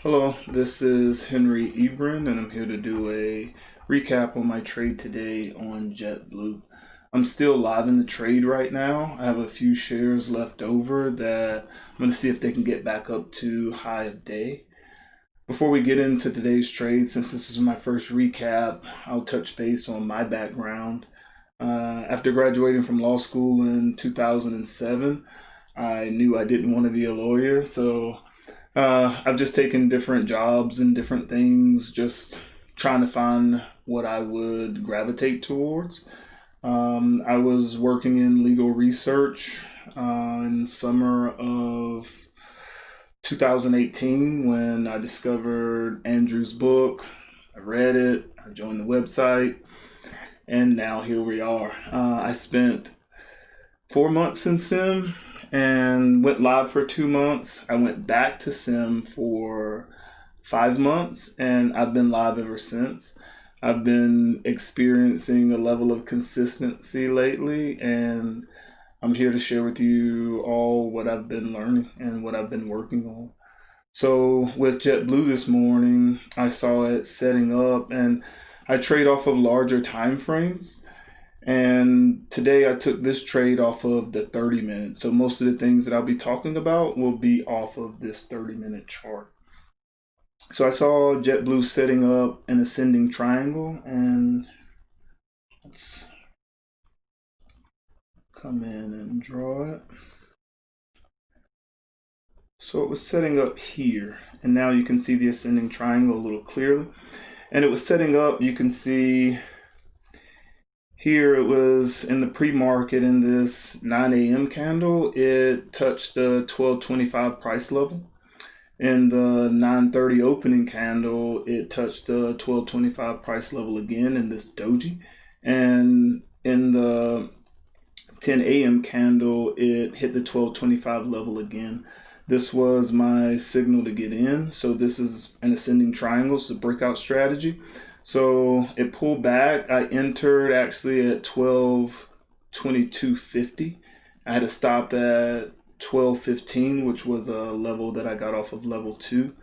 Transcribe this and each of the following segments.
Hello, this is Henry Ebron, and I'm here to do a recap on my trade today on JetBlue. I'm still live in the trade right now. I have a few shares left over that I'm going to see if they can get back up to high of day. Before we get into today's trade, since this is my first recap, I'll touch base on my background. After graduating from law school in 2007, I knew I didn't want to be a lawyer, so I've just taken different jobs and different things, just trying to find what I would gravitate towards. I was working in legal research in summer of 2018 when I discovered Andrew's book. I read it, I joined the website, and now here we are. I spent 4 months in Sim and went live for 2 months. I went back to Sim for 5 months, and I've been live ever since. I've been experiencing a level of consistency lately, and I'm here to share with you all what I've been learning and what I've been working on. So with JetBlue this morning, I saw it setting up, and I trade off of larger time frames. And today I took this trade off of the 30 minute. So most of the things that I'll be talking about will be off of this 30-minute chart. So I saw JetBlue setting up an ascending triangle, and let's come in and draw it. So it was setting up here, and now you can see the ascending triangle a little clearly. And it was setting up, you can see here it was in the pre-market in this 9 a.m. candle. It touched the 1225 price level. In the 9:30 opening candle, it touched the 1225 price level again in this doji. And in the 10 a.m. candle, it hit the 1225 level again. This was my signal to get in. So this is an ascending triangle. It's a breakout strategy. So it pulled back. I entered actually at 1222.50. I had a stop at 1215, which was a level that I got off of level 2.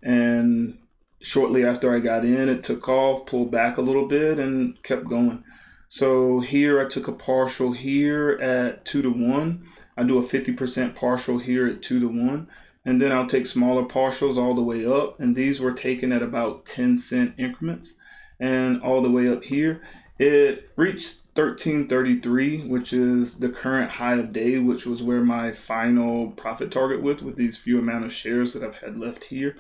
And shortly after I got in, it took off, pulled back a little bit, and kept going. So here I took a partial here at 2-to-1. I do a 50% partial here at 2-to-1. And then I'll take smaller partials all the way up. And these were taken at about 10-cent increments. And all the way up here, it reached 1333, which is the current high of day, which was where my final profit target with these few amount of shares that I've had left here.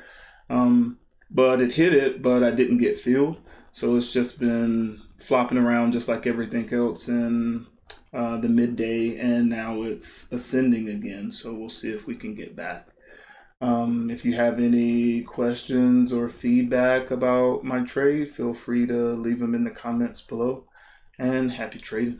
But it hit it, but I didn't get filled. So it's just been flopping around just like everything else in the midday, and now it's ascending again. So we'll see if we can get back. If you have any questions or feedback about my trade, feel free to leave them in the comments below, and happy trading.